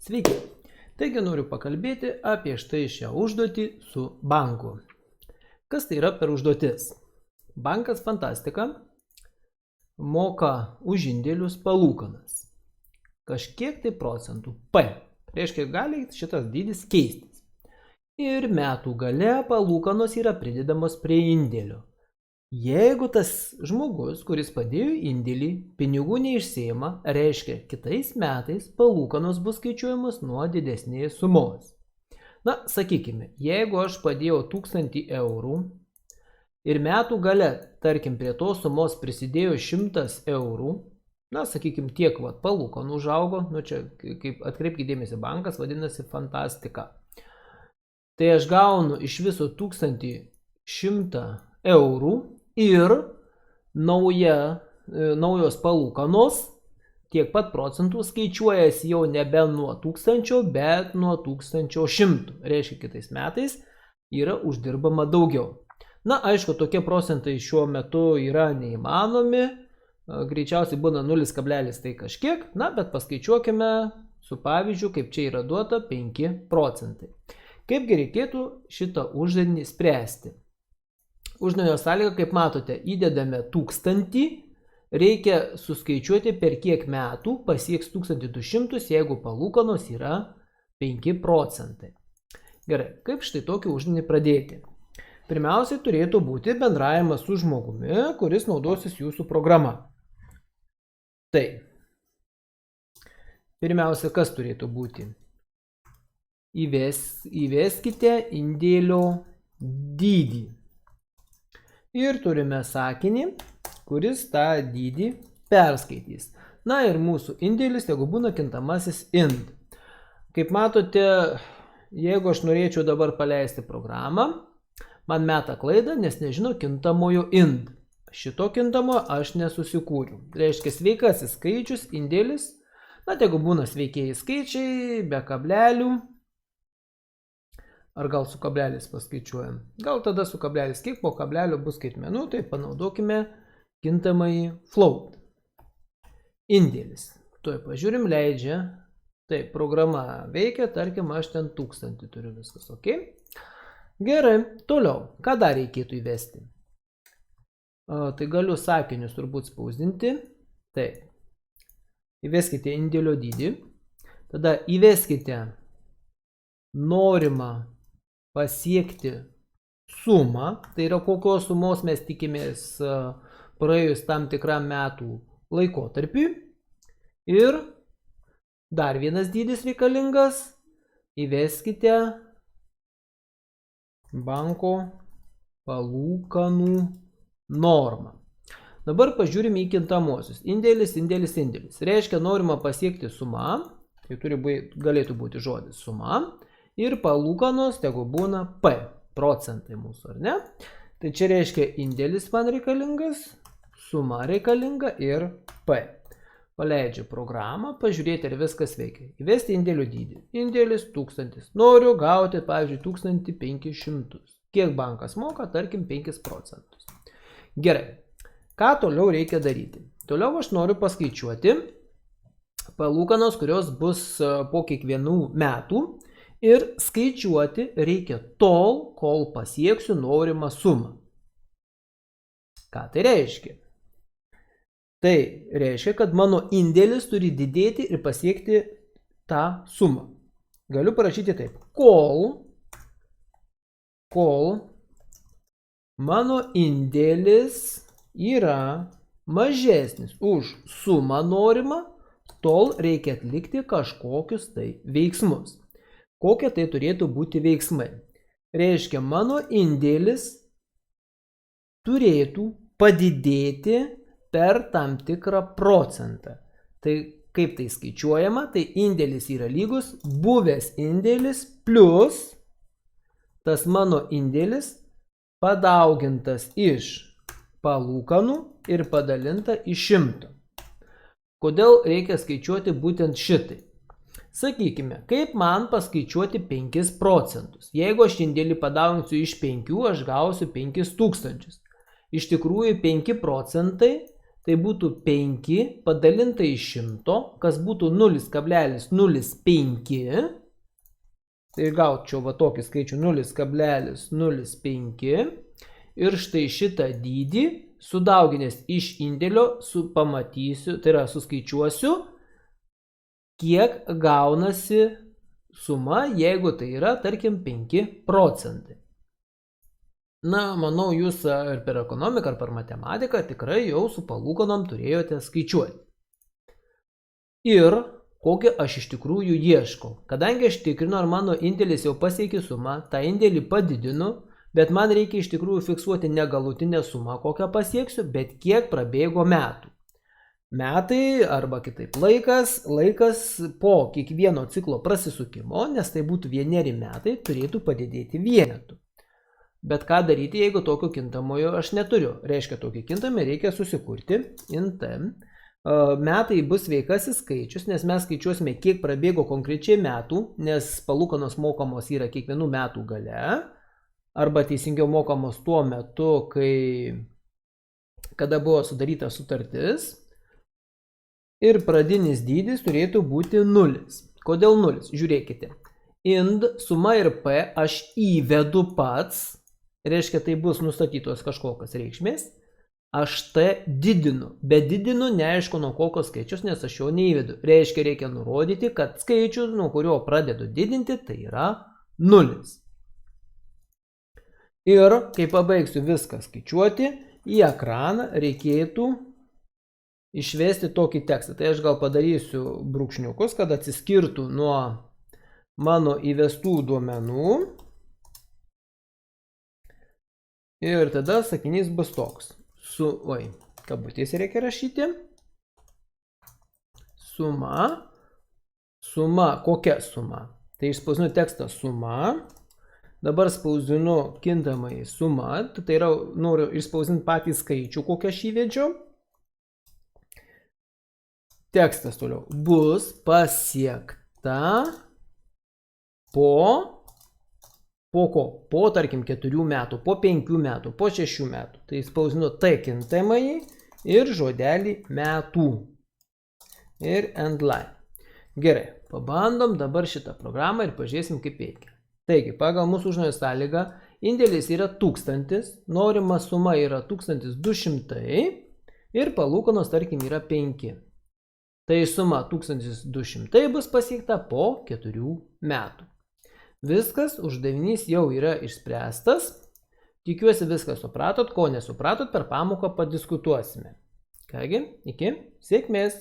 Sveiki. Taigi noriu pakalbėti apie štai šią užduotį su banku. Kas tai yra per užduotis? Bankas Fantastika moka už indėlius palūkanas. Kažkiek tai procentų P. Reiškia, gali šitas dydis keistis. Ir metų gale palūkanos yra pridedamos prie indėlio. Jeigu tas žmogus, kuris padėjo indėlį, pinigų neišsiima, reiškia, kitais metais palūkanos bus skaičiuojamos nuo didesnės sumos. Na, sakykime, jeigu aš padėjau 1000 eurų ir metų gale, tarkim, prie tos sumos prisidėjo 100 eurų, na, sakykime, tiek palūkanų užaugo, nu čia, kaip atkreipkite dėmesį, bankas vadinasi Fantastika. Tai aš gaunu iš viso 1100 eurų ir naujos palūkanos tiek pat procentų skaičiuojasi jau nebe nuo 1000, bet nuo 1100. Reiškia, kitais metais yra uždirbama daugiau. Na, aišku, tokie procentai šiuo metu yra neįmanomi. Greičiausiai būna 0, tai kažkiek. Na, bet paskaičiuokime su pavyzdžiu, kaip čia yra duota 5 procentai. Kaipgi reikėtų šitą uždavinį spręsti? Uždavinio sąlyga, kaip matote, įdedame 1000, reikia suskaičiuoti per kiek metų pasieks 1200, jeigu palūkanos yra 5 procentai. Gerai, kaip štai tokį uždavinį pradėti? Pirmiausiai turėtų būti bendravimas su žmogumi, kuris naudosis jūsų programa. Tai, pirmiausia, kas turėtų būti? Įveskite indėlio dydį. Ir turime sakinį, kuris tą dydį perskaitys. Na ir mūsų indėlis, jeigu būna kintamasis int. Kaip matote, jeigu aš norėčiau dabar paleisti programą, man meta klaidą, nes nežinau kintamojo int. Šito kintamo aš nesusikūriu. Reiškia, sveikasis skaičius, indėlis, na, jeigu būna sveikieji skaičiai, be kablelių, ar gal su kablelis paskaičiuojam. Gal tada su kablelis, kiek po kablelio bus skaitmenų, tai panaudokime kintamąjį float. Indėlis. Tuoj pažiūrim, leidžia. Taip, programa veikia, tarkim, aš ten 1000 turiu viskas, ok? Gerai, toliau. Ką dar reikėtų įvesti? Tai galiu sakinius turbūt spausdinti. Taip. Įveskite indėlio dydį. Tada įveskite norimą pasiekti sumą, tai yra kokios sumos mes tikimės praėjus tam tikram metų laikotarpiui. Ir dar vienas dydis reikalingas, įveskite banko palūkanų normą. Dabar pažiūrime į kintamosius. Indėlis, indėlis, indėlis. Reiškia, norima pasiekti sumą, tai galėtų būti žodis suma. Ir palūkanos, tegu būna P, procentai mūsų, ar ne? Tai čia reiškia indėlis man reikalingas, suma reikalinga ir P. Paleidžiu programą, pažiūrėti, ar viskas veikia. Įvesti indėlių dydį. Indėlis 1000. Noriu gauti, pavyzdžiui, 1500. Kiek bankas moka? Tarkim, 5 procentus. Gerai. Ką toliau reikia daryti? Toliau aš noriu paskaičiuoti palūkanos, kurios bus po kiekvienų metų. Ir skaičiuoti reikia tol, kol pasieksiu norimą sumą. Ką tai reiškia? Tai reiškia, kad mano indėlis turi didėti ir pasiekti tą sumą. Galiu parašyti taip. Kol mano indėlis yra mažesnis už sumą norimą, tol reikia atlikti kažkokius tai veiksmus. Kokie tai turėtų būti veiksmai? Reiškia, mano indėlis turėtų padidėti per tam tikrą procentą. Tai kaip tai skaičiuojama? Tai indėlis yra lygus buvęs indėlis plus tas mano indėlis padaugintas iš palūkanų ir padalinta iš 100. Kodėl reikia skaičiuoti būtent šitai? Sakykime, kaip man paskaičiuoti 5 procentus. Jeigu aš indėlį padauginsiu iš 5, aš gausiu 5000. Iš tikrųjų 5 procentai tai būtų 5 padalinta iš 100, kas būtų 0,05. Tai gaučiau va tokį skaičių 0,05. Ir štai šitą dydį sudauginęs iš indėlio pamatysiu, tai yra suskaičiuosiu, kiek gaunasi suma, jeigu tai yra, tarkim, 5 procentai. Na, manau, jūs ar per ekonomiką, ar per matematiką tikrai jau su palūkanom turėjote skaičiuoti. Ir kokią aš iš tikrųjų ieškau. Kadangi aš tikrinu, ar mano indėlis jau pasiekė sumą, tą indėlį padidinu, bet man reikia iš tikrųjų fiksuoti ne galutinę sumą, kokią pasieksiu, bet kiek prabėgo metų. Metai arba kitaip laikas po kiekvieno ciklo prasisukimo, nes tai būtų 1 metai, turėtų padidėti vienetų. Bet ką daryti, jeigu tokio kintamojo aš neturiu? Reiškia, tokį kintamą reikia susikurti int. Metai bus sveikasis skaičius, nes mes skaičiuosime, kiek prabėgo konkrečiai metų, nes palūkanos mokamos yra kiekvienų metų gale, arba teisingiau mokamos tuo metu, kada buvo sudaryta sutartis. Ir pradinis dydis turėtų būti 0. Kodėl 0? Žiūrėkite. Int suma ir p aš įvedu pats, reiškia, tai bus nustatytos kažkokios reikšmės, aš t didinu, bet didinu neaišku nuo kokios skaičius, nes aš jo neįvedu. Reiškia, reikia nurodyti, kad skaičius, nuo kurio pradedu didinti, tai yra 0. Ir kai pabaigsiu viską skaičiuoti, į ekraną reikėtų išvesti tokį tekstą. Tai aš gal padarysiu brūkšniukus, kad atsiskirtų nuo mano įvestų duomenų. Ir tada sakinys bus toks. Kabutėse reikia rašyti. Suma. Kokia suma? Tai išspausdinu tekstą suma. Dabar spausdinu kintamąjį sumą. Tai yra, noriu išspausdinti patį skaičių, kokią aš įvedžiau. Tekstas toliau. Bus pasiekta po ko? Po, tarkim, 4 metų, po 5 metų, po 6 metų. Tai spausdinu T kintamąjį ir žodelį metų. Ir end line. Gerai, pabandom dabar šitą programą ir pažiūrėsim, kaip veikia. Taigi, pagal mūsų užnojo sąlygą, indėlis yra 1000, norima suma yra 1200 ir palūkanos, tarkim, yra 5. Tai suma 1200 bus pasiekta po 4 metų. Viskas, uždavinys jau yra išspręstas. Tikiuosi viską supratot, ko nesupratot, per pamoką padiskutuosime. Kągi, iki sėkmės.